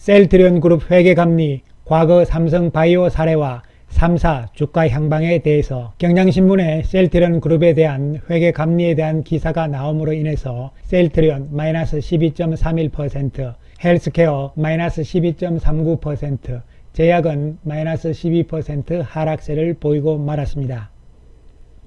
셀트리온 그룹 회계감리 과거 삼성바이오 사례와 3사 주가 향방에 대해서 경향신문에 셀트리온 그룹에 대한 회계감리에 대한 기사가 나옴으로 인해서 셀트리온 마이너스 12.31%, 헬스케어 마이너스 12.39%, 제약은 마이너스 12% 하락세를 보이고 말았습니다.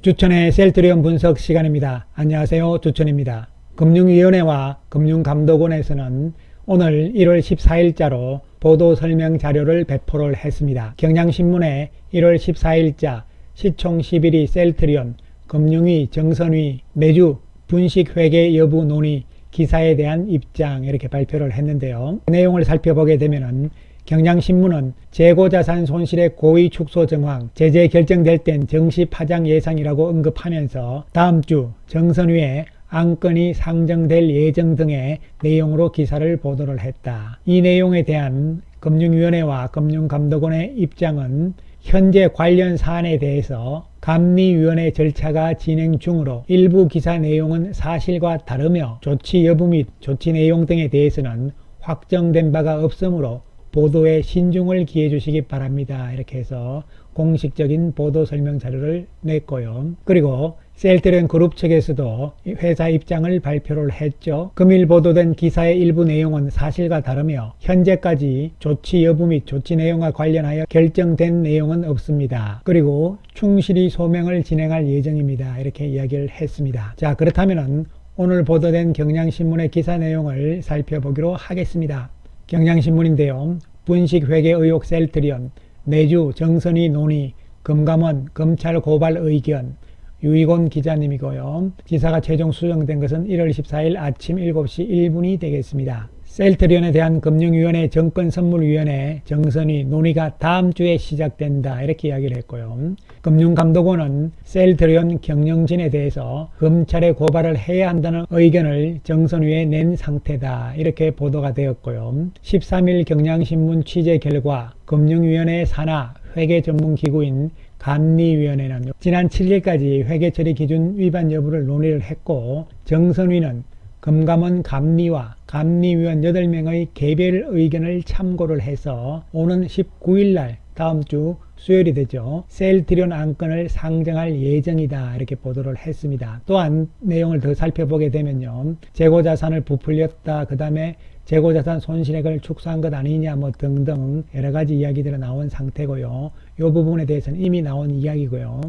주천의 셀트리온 분석 시간입니다. 안녕하세요, 주천입니다. 금융위원회와 금융감독원에서는 오늘 1월 14일자로 보도 설명 자료를 배포를 했습니다. 경향신문에 1월 14일자 시총 11위 셀트리온 금융위 정선위 매주 분식회계 여부 논의 기사에 대한 입장 이렇게 발표를 했는데요. 그 내용을 살펴보게 되면은 경향신문은 재고자산 손실의 고의 축소 정황, 제재 결정될 땐 정시 파장 예상이라고 언급하면서 다음 주 정선위에 안건이 상정될 예정 등의 내용으로 기사를 보도를 했다. 이 내용에 대한 금융위원회와 금융감독원의 입장은 현재 관련 사안에 대해서 감리위원회 절차가 진행 중으로 일부 기사 내용은 사실과 다르며 조치 여부 및 조치 내용 등에 대해서는 확정된 바가 없으므로 보도에 신중을 기해 주시기 바랍니다. 이렇게 해서 공식적인 보도 설명 자료를 냈고요. 그리고 셀트리온 그룹 측에서도 회사 입장을 발표를 했죠. 금일 보도된 기사의 일부 내용은 사실과 다르며 현재까지 조치 여부 및 조치 내용과 관련하여 결정된 내용은 없습니다. 그리고 충실히 소명을 진행할 예정입니다. 이렇게 이야기를 했습니다. 자, 그렇다면 오늘 보도된 경향신문의 기사 내용을 살펴보기로 하겠습니다. 경향신문인데요. 분식회계 의혹 셀트리온 내주 정선위 논의 금감원 검찰 고발 의견 유익원 기자님이고요. 기사가 최종 수정된 것은 1월 14일 아침 7시 1분이 되겠습니다. 셀트리온에 대한 금융위원회 정권선물위원회 정선위 논의가 다음 주에 시작된다 이렇게 이야기를 했고요. 금융감독원은 셀트리온 경영진에 대해서 검찰에 고발을 해야 한다는 의견을 정선위에 낸 상태다 이렇게 보도가 되었고요. 13일 경향신문 취재 결과 금융위원회 산하 회계전문기구인 감리위원회는 지난 7일까지 회계처리 기준 위반 여부를 논의를 했고 정선위는 금감원 감리와 감리위원 8명의 개별 의견을 참고를 해서 오는 19일날 다음 주 수요일이 되죠. 셀트리온 안건을 상정할 예정이다 이렇게 보도를 했습니다. 또한 내용을 더 살펴보게 되면요. 재고자산을 부풀렸다. 그 다음에 재고자산 손실액을 축소한 것 아니냐 뭐 등등 여러가지 이야기들이 나온 상태고요. 이 부분에 대해서는 이미 나온 이야기고요.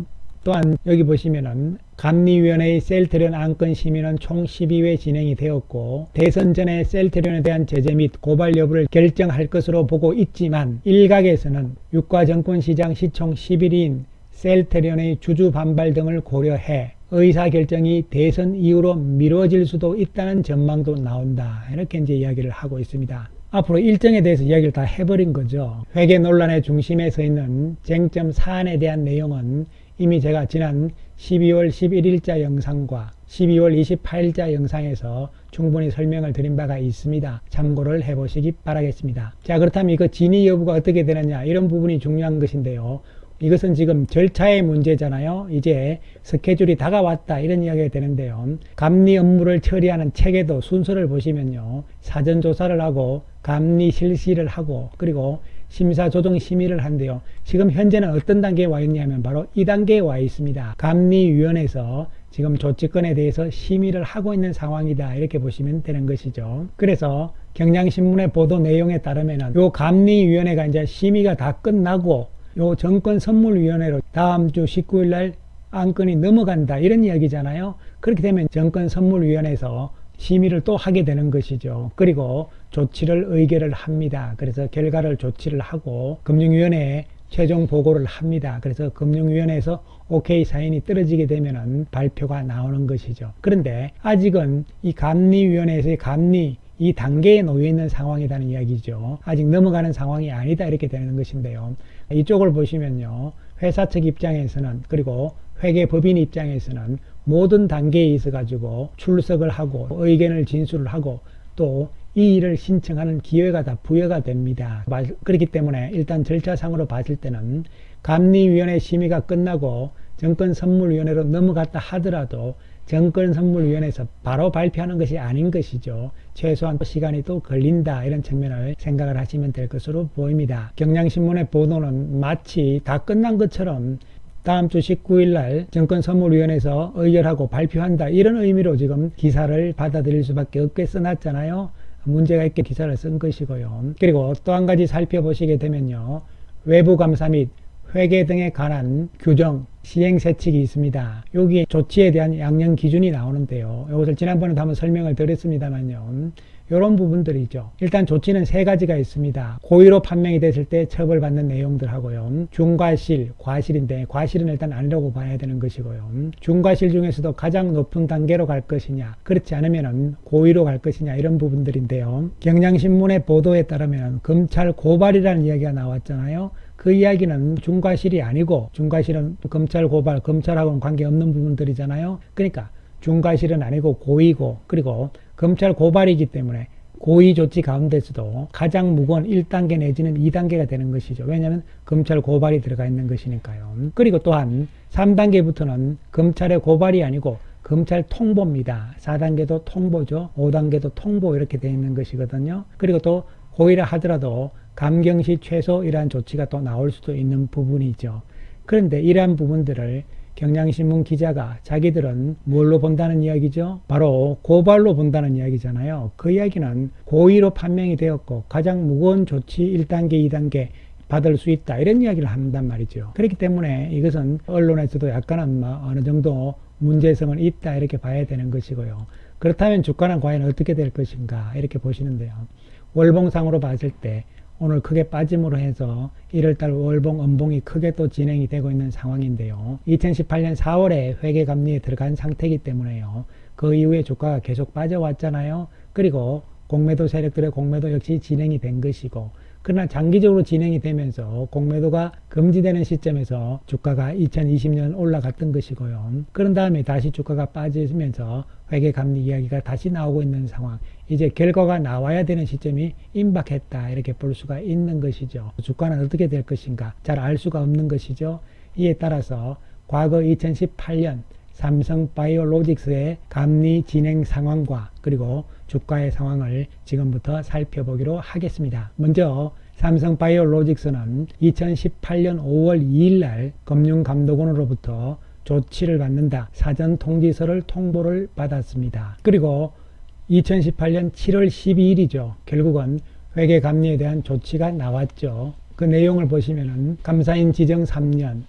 또한 여기 보시면은 감리위원회의 셀트리온 안건 심의는 총 12회 진행이 되었고 대선 전에 셀트리온에 대한 제재 및 고발 여부를 결정할 것으로 보고 있지만 일각에서는 유가증권시장 시총 11위인 셀트리온의 주주 반발 등을 고려해 의사결정이 대선 이후로 미뤄질 수도 있다는 전망도 나온다. 이렇게 이제 이야기를 하고 있습니다. 앞으로 일정에 대해서 이야기를 다 해버린 거죠. 회계 논란의 중심에 서 있는 쟁점 사안에 대한 내용은 이미 제가 지난 12월 11일자 영상과 12월 28일자 영상에서 충분히 설명을 드린 바가 있습니다. 참고를 해보시기 바라겠습니다. 자, 그렇다면 이거 진위 여부가 어떻게 되느냐 이런 부분이 중요한 것인데요. 이것은 지금 절차의 문제잖아요. 이제 스케줄이 다가왔다 이런 이야기가 되는데요. 감리 업무를 처리하는 체계도 순서를 보시면요. 사전 조사를 하고 감리 실시를 하고 그리고 심사 조정 심의를 한대요. 지금 현재는 어떤 단계에 와 있냐면 바로 이 단계에 와 있습니다. 감리위원회에서 지금 조치건에 대해서 심의를 하고 있는 상황이다 이렇게 보시면 되는 것이죠. 그래서 경향신문의 보도 내용에 따르면 요 감리위원회가 이제 심의가 다 끝나고 요 정권선물위원회로 다음 주 19일 날 안건이 넘어간다 이런 이야기잖아요. 그렇게 되면 정권선물위원회에서 심의를 또 하게 되는 것이죠. 그리고 조치를 의결을 합니다. 그래서 결과를 조치를 하고 금융위원회에 최종 보고를 합니다. 그래서 금융위원회에서 오케이 사인이 떨어지게 되면은 발표가 나오는 것이죠. 그런데 아직은 이 감리위원회에서의 감리 이 단계에 놓여 있는 상황이라는 이야기죠. 아직 넘어가는 상황이 아니다 이렇게 되는 것인데요. 이쪽을 보시면요. 회사 측 입장에서는 그리고 회계법인 입장에서는 모든 단계에 있어 가지고 출석을 하고 의견을 진술을 하고 또 이 일을 신청하는 기회가 다 부여가 됩니다. 그렇기 때문에 일단 절차상으로 봤을 때는 감리위원회 심의가 끝나고 정권선물위원회로 넘어갔다 하더라도 정권선물위원회에서 바로 발표하는 것이 아닌 것이죠. 최소한 시간이 또 걸린다 이런 측면을 생각을 하시면 될 것으로 보입니다. 경향신문의 보도는 마치 다 끝난 것처럼 다음 주 19일 날 정권선물위원회에서 의결하고 발표한다 이런 의미로 지금 기사를 받아들일 수밖에 없게 써놨잖아요. 문제가 있게 기사를 쓴 것이고요. 그리고 또 한 가지 살펴보시게 되면요. 외부감사 및 회계 등에 관한 규정, 시행세칙이 있습니다. 여기 조치에 대한 양형 기준이 나오는데요. 이것을 지난번에도 한번 설명을 드렸습니다만요. 이런 부분들이죠. 일단 조치는 세 가지가 있습니다. 고의로 판명이 됐을 때 처벌받는 내용들 하고요. 중과실, 과실인데 과실은 일단 아니라고 봐야 되는 것이고요. 중과실 중에서도 가장 높은 단계로 갈 것이냐, 그렇지 않으면 고의로 갈 것이냐 이런 부분들인데요. 경향신문의 보도에 따르면 검찰 고발이라는 이야기가 나왔잖아요. 그 이야기는 중과실이 아니고, 중과실은 검찰 고발, 검찰하고는 관계없는 부분들이잖아요. 그러니까 중과실은 아니고 고의고, 그리고 검찰 고발이기 때문에 고의 조치 가운데서도 가장 무거운 1단계 내지는 2단계가 되는 것이죠. 왜냐하면 검찰 고발이 들어가 있는 것이니까요. 그리고 또한 3단계부터는 검찰의 고발이 아니고 검찰 통보입니다. 4단계도 통보죠. 5단계도 통보 이렇게 되어 있는 것이거든요. 그리고 또 고의라 하더라도 감경시 최소 이러한 조치가 또 나올 수도 있는 부분이죠. 그런데 이러한 부분들을 경향신문 기자가 자기들은 뭘로 본다는 이야기죠? 바로 고발로 본다는 이야기잖아요. 그 이야기는 고의로 판명이 되었고 가장 무거운 조치 1단계, 2단계 받을 수 있다 이런 이야기를 한단 말이죠. 그렇기 때문에 이것은 언론에서도 약간은 어느 정도 문제성은 있다 이렇게 봐야 되는 것이고요. 그렇다면 주가는 과연 어떻게 될 것인가 이렇게 보시는데요. 월봉상으로 봤을 때 오늘 크게 빠짐으로 해서 1월달 월봉, 음봉이 크게 또 진행이 되고 있는 상황인데요. 2018년 4월에 회계감리에 들어간 상태이기 때문에요. 그 이후에 주가가 계속 빠져왔잖아요. 그리고 공매도 세력들의 공매도 역시 진행이 된 것이고, 그러나 장기적으로 진행이 되면서 공매도가 금지되는 시점에서 주가가 2020년 올라갔던 것이고요. 그런 다음에 다시 주가가 빠지면서 회계감리 이야기가 다시 나오고 있는 상황. 이제 결과가 나와야 되는 시점이 임박했다 이렇게 볼 수가 있는 것이죠. 주가는 어떻게 될 것인가 잘 알 수가 없는 것이죠. 이에 따라서 과거 2018년 삼성바이오로직스의 감리 진행 상황과 그리고 주가의 상황을 지금부터 살펴보기로 하겠습니다. 먼저 삼성바이오로직스는 2018년 5월 2일 날 금융감독원으로부터 조치를 받는다 사전 통지서를 통보를 받았습니다. 그리고 2018년 7월 12일이죠. 결국은 회계감리에 대한 조치가 나왔죠. 그 내용을 보시면은 감사인 지정 3년,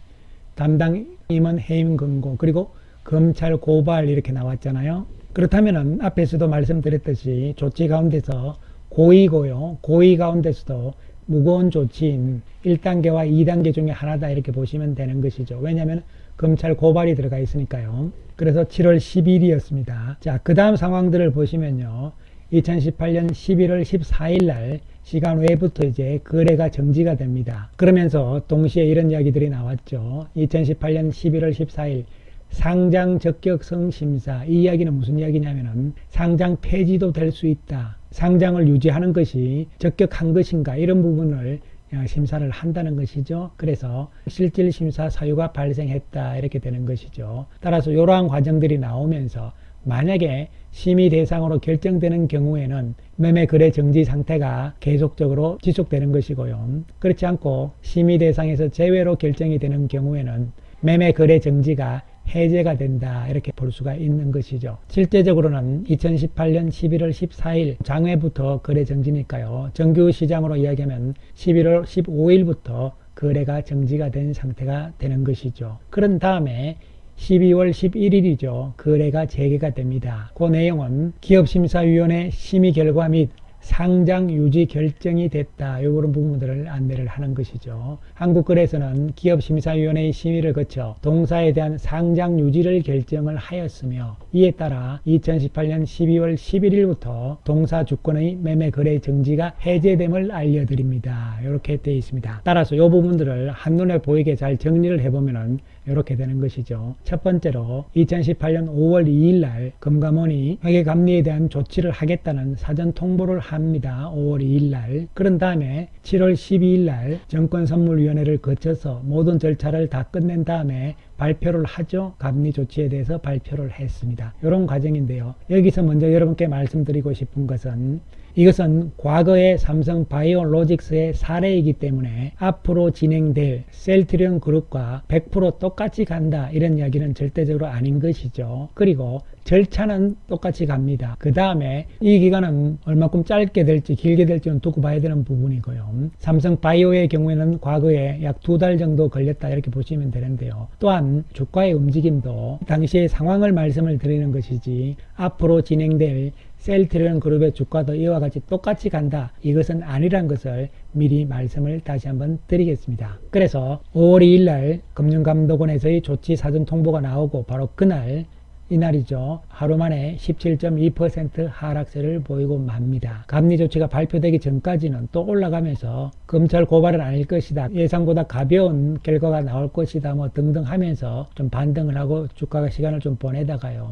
담당 임원 해임 금고, 그리고 검찰 고발 이렇게 나왔잖아요. 그렇다면은 앞에서도 말씀드렸듯이 조치 가운데서 고의고요. 고의 가운데서도 무거운 조치인 1단계와 2단계 중에 하나다 이렇게 보시면 되는 것이죠. 왜냐하면 검찰 고발이 들어가 있으니까요. 그래서 7월 10일이었습니다. 자, 그 다음 상황들을 보시면요. 2018년 11월 14일 날 시간 외부터 이제 거래가 정지가 됩니다. 그러면서 동시에 이런 이야기들이 나왔죠. 2018년 11월 14일 상장 적격성 심사. 이 이야기는 무슨 이야기냐면은 상장 폐지도 될 수 있다. 상장을 유지하는 것이 적격한 것인가 이런 부분을 심사를 한다는 것이죠. 그래서 실질 심사 사유가 발생했다 이렇게 되는 것이죠. 따라서 이러한 과정들이 나오면서 만약에 심의 대상으로 결정되는 경우에는 매매 거래 정지 상태가 계속적으로 지속되는 것이고요. 그렇지 않고 심의 대상에서 제외로 결정이 되는 경우에는 매매 거래 정지가 해제가 된다 이렇게 볼 수가 있는 것이죠. 실제적으로는 2018년 11월 14일 장외부터 거래 정지니까요. 정규 시장으로 이야기하면 11월 15일부터 거래가 정지가 된 상태가 되는 것이죠. 그런 다음에 12월 11일이죠. 거래가 재개가 됩니다. 그 내용은 기업심사위원회 심의 결과 및 상장 유지 결정이 됐다. 이런 부분들을 안내를 하는 것이죠. 한국거래소는 기업심사위원회의 심의를 거쳐 동사에 대한 상장 유지를 결정을 하였으며 이에 따라 2018년 12월 11일부터 동사 주권의 매매 거래 정지가 해제됨을 알려드립니다. 이렇게 되어 있습니다. 따라서 이 부분들을 한눈에 보이게 잘 정리를 해보면 이렇게 되는 것이죠. 첫 번째로 2018년 5월 2일 날 금감원이 회계감리에 대한 조치를 하겠다는 사전 통보를 합니다. 5월 2일 날. 그런 다음에 7월 12일 날 정권선물위원회를 거쳐서 모든 절차를 다 끝낸 다음에 발표를 하죠. 감리 조치에 대해서 발표를 했습니다. 이런 과정인데요. 여기서 먼저 여러분께 말씀드리고 싶은 것은 이것은 과거의 삼성바이오로직스의 사례이기 때문에 앞으로 진행될 셀트리온 그룹과 100% 똑같이 간다 이런 이야기는 절대적으로 아닌 것이죠. 그리고 절차는 똑같이 갑니다. 그 다음에 이 기간은 얼마큼 짧게 될지 길게 될지는 두고 봐야 되는 부분이고요. 삼성바이오의 경우에는 과거에 약 2달 정도 걸렸다 이렇게 보시면 되는데요. 또한 주가의 움직임도 당시의 상황을 말씀을 드리는 것이지 앞으로 진행될 셀트리온 그룹의 주가도 이와 같이 똑같이 간다 이것은 아니란 것을 미리 말씀을 다시 한번 드리겠습니다. 그래서 5월 2일 날 금융감독원에서의 조치 사전 통보가 나오고 바로 그날 이날이죠. 하루 만에 17.2% 하락세를 보이고 맙니다. 감리 조치가 발표되기 전까지는 또 올라가면서 검찰 고발은 아닐 것이다. 예상보다 가벼운 결과가 나올 것이다. 뭐 등등 하면서 좀 반등을 하고 주가가 시간을 좀 보내다가요.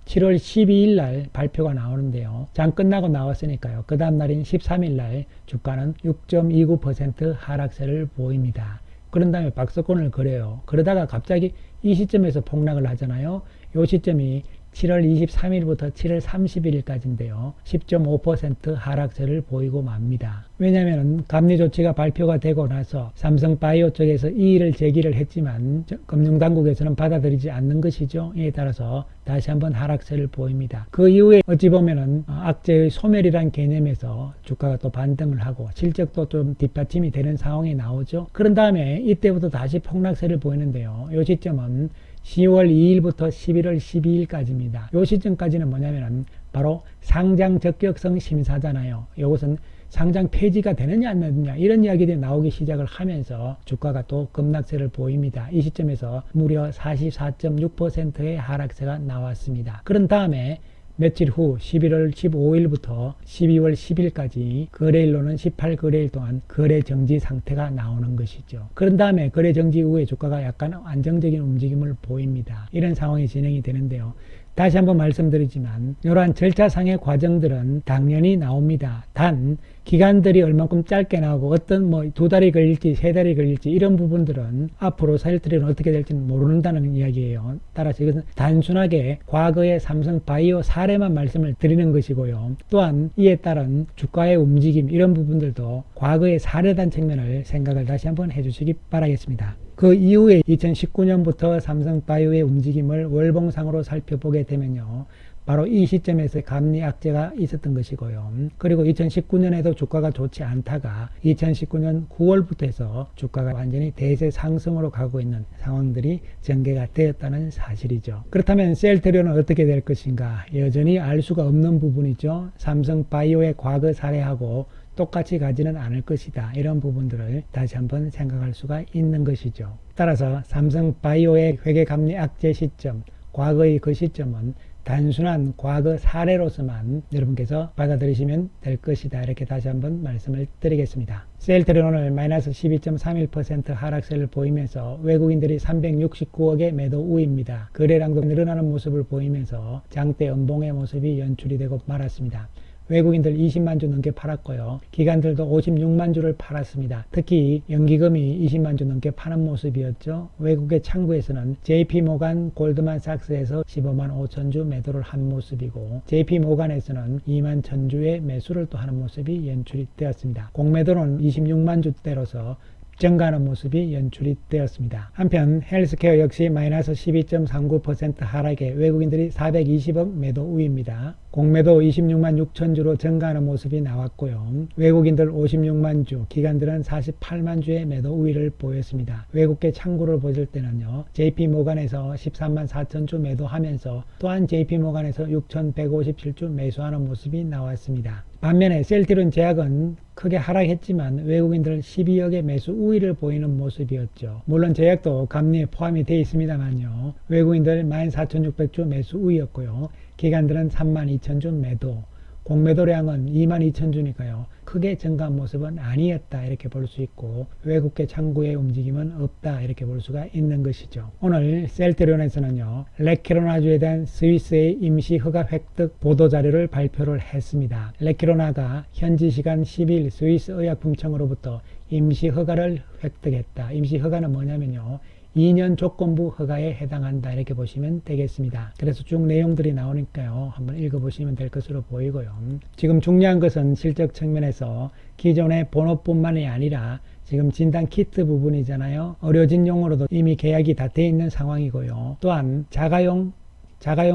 7월 12일 날 발표가 나오는데요. 장 끝나고 나왔으니까요. 그 다음 날인 13일 날 주가는 6.29% 하락세를 보입니다. 그런 다음에 박스권을 그려요. 그러다가 갑자기 이 시점에서 폭락을 하잖아요. 이 시점이 7월 23일부터 7월 31일까지인데요. 10.5% 하락세를 보이고 맙니다. 왜냐하면 감리 조치가 발표가 되고 나서 삼성바이오 쪽에서 이의를 제기를 했지만 금융당국에서는 받아들이지 않는 것이죠. 이에 따라서 다시 한번 하락세를 보입니다. 그 이후에 어찌 보면은 악재의 소멸이란 개념에서 주가가 또 반등을 하고 실적도 좀 뒷받침이 되는 상황이 나오죠. 그런 다음에 이때부터 다시 폭락세를 보이는데요. 이 시점은 10월 2일부터 11월 12일까지입니다. 이 시점까지는 뭐냐면 바로 상장 적격성 심사잖아요. 이것은 상장 폐지가 되느냐 안 되느냐 이런 이야기들이 나오기 시작을 하면서 주가가 또 급락세를 보입니다. 이 시점에서 무려 44.6%의 하락세가 나왔습니다. 그런 다음에 며칠 후 11월 15일부터 12월 10일까지 거래일로는 18거래일 동안 거래 정지 상태가 나오는 것이죠. 그런 다음에 거래 정지 이후에 주가가 약간 안정적인 움직임을 보입니다. 이런 상황이 진행이 되는데요. 다시 한번 말씀드리지만 이러한 절차상의 과정들은 당연히 나옵니다. 단 기간들이 얼만큼 짧게 나오고 어떤 뭐 2달이 걸릴지 3달이 걸릴지 이런 부분들은 앞으로 셀트리온은 어떻게 될지는 모른다는 이야기예요. 따라서 이것은 단순하게 과거의 삼성바이오 사례만 말씀을 드리는 것이고요. 또한 이에 따른 주가의 움직임 이런 부분들도 과거의 사례단 측면을 생각을 다시 한번 해주시기 바라겠습니다. 그 이후에 2019년부터 삼성바이오의 움직임을 월봉상으로 살펴보게 되면요. 바로 이 시점에서 감리 악재가 있었던 것이고요. 그리고 2019년에도 주가가 좋지 않다가 2019년 9월부터 해서 주가가 완전히 대세 상승으로 가고 있는 상황들이 전개가 되었다는 사실이죠. 그렇다면 셀트리온은 어떻게 될 것인가? 여전히 알 수가 없는 부분이죠. 삼성바이오의 과거 사례하고 똑같이 가지는 않을 것이다. 이런 부분들을 다시 한번 생각할 수가 있는 것이죠. 따라서 삼성바이오의 회계감리 악재 시점, 과거의 그 시점은 단순한 과거 사례로서만 여러분께서 받아들이시면 될 것이다. 이렇게 다시 한번 말씀을 드리겠습니다. 셀트리온 오늘 마이너스 12.31% 하락세를 보이면서 외국인들이 369억의 매도 우입니다. 거래량도 늘어나는 모습을 보이면서 장대 음봉의 모습이 연출이 되고 말았습니다. 외국인들 20만 주 넘게 팔았고요. 기관들도 56만 주를 팔았습니다. 특히 연기금이 20만 주 넘게 파는 모습이었죠. 외국의 창구에서는 JP모간, 골드만삭스에서 15만 5천 주 매도를 한 모습이고 JP모간에서는 2만 1천 주의 매수를 또 하는 모습이 연출이 되었습니다. 공매도는 26만 주대로서 증가하는 모습이 연출이 되었습니다. 한편 헬스케어 역시 마이너스 12.39% 하락에 외국인들이 420억 매도 우입니다. 공매도 26만 6천 주로 증가하는 모습이 나왔고요. 외국인들 56만 주, 기관들은 48만 주의 매도 우위를 보였습니다. 외국계 창구를 보실 때는요. JP모간에서 13만 4천 주 매도하면서 또한 JP모간에서 6,157주 매수하는 모습이 나왔습니다. 반면에 셀트리온 제약은 크게 하락했지만 외국인들 12억의 매수 우위를 보이는 모습이었죠. 물론 제약도 감리에 포함이 되어 있습니다만요. 외국인들 14,600주 매수 우위였고요. 기관들은 32,000주 매도, 공매도량은 22,000주니까요. 크게 증가한 모습은 아니었다 이렇게 볼 수 있고 외국계 창구의 움직임은 없다 이렇게 볼 수가 있는 것이죠. 오늘 셀트리온에서는요. 레키로나주에 대한 스위스의 임시 허가 획득 보도자료를 발표를 했습니다. 레키로나가 현지 시간 10일 스위스 의약품청으로부터 임시 허가를 획득했다. 임시 허가는 뭐냐면요. 2년 조건부 허가에 해당한다 이렇게 보시면 되겠습니다. 그래서 쭉 내용들이 나오니까요. 한번 읽어보시면 될 것으로 보이고요. 지금 중요한 것은 실적 측면에서 기존의 번호뿐만이 아니라 지금 진단 키트 부분이잖아요. 의료진용으로도 이미 계약이 다 돼 있는 상황이고요. 또한 자가용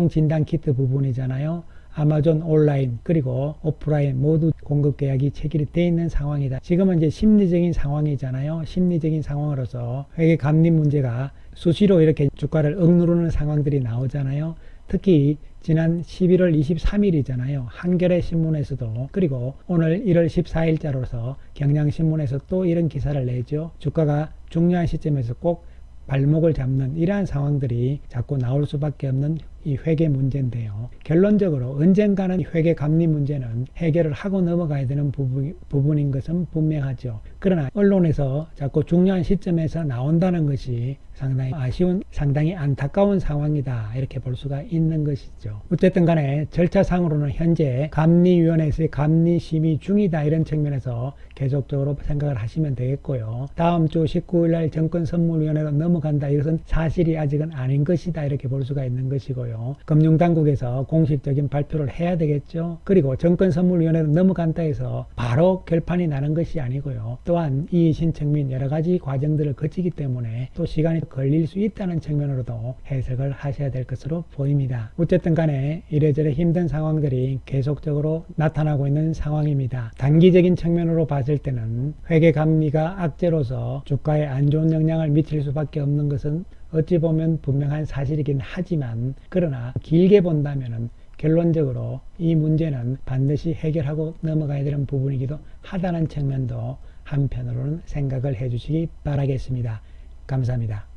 진단 키트 부분이잖아요. 아마존 온라인 그리고 오프라인 모두 공급 계약이 체결이 되어 있는 상황이다. 지금은 이제 심리적인 상황이잖아요. 심리적인 상황으로서 회계 감리 문제가 수시로 이렇게 주가를 억누르는 상황들이 나오잖아요. 특히 지난 11월 23일이잖아요. 한겨레 신문에서도 그리고 오늘 1월 14일자로서 경향신문에서 또 이런 기사를 내죠. 주가가 중요한 시점에서 꼭 발목을 잡는 이러한 상황들이 자꾸 나올 수밖에 없는 이 회계 문제인데요. 결론적으로 언젠가는 이 회계 감리 문제는 해결을 하고 넘어가야 되는 부분인 것은 분명하죠. 그러나 언론에서 자꾸 중요한 시점에서 나온다는 것이 상당히 아쉬운, 상당히 안타까운 상황이다 이렇게 볼 수가 있는 것이죠. 어쨌든 간에 절차상으로는 현재 감리위원회에서의 감리 심의 중이다 이런 측면에서 계속적으로 생각을 하시면 되겠고요. 다음 주 19일날 정권선물위원회로 넘어간다 이것은 사실이 아직은 아닌 것이다 이렇게 볼 수가 있는 것이고요. 금융당국에서 공식적인 발표를 해야 되겠죠. 그리고 정권선물위원회로 넘어간다 해서 바로 결판이 나는 것이 아니고요. 또한 이의신청 및 여러 가지 과정들을 거치기 때문에 또 시간이 걸릴 수 있다는 측면으로도 해석을 하셔야 될 것으로 보입니다. 어쨌든 간에 이래저래 힘든 상황들이 계속적으로 나타나고 있는 상황입니다. 단기적인 측면으로 봤을 때는 회계감리가 악재로서 주가에 안 좋은 영향을 미칠 수밖에 없는 것은 어찌 보면 분명한 사실이긴 하지만 그러나 길게 본다면은 결론적으로 이 문제는 반드시 해결하고 넘어가야 되는 부분이기도 하다는 측면도 한편으로는 생각을 해 주시기 바라겠습니다. 감사합니다.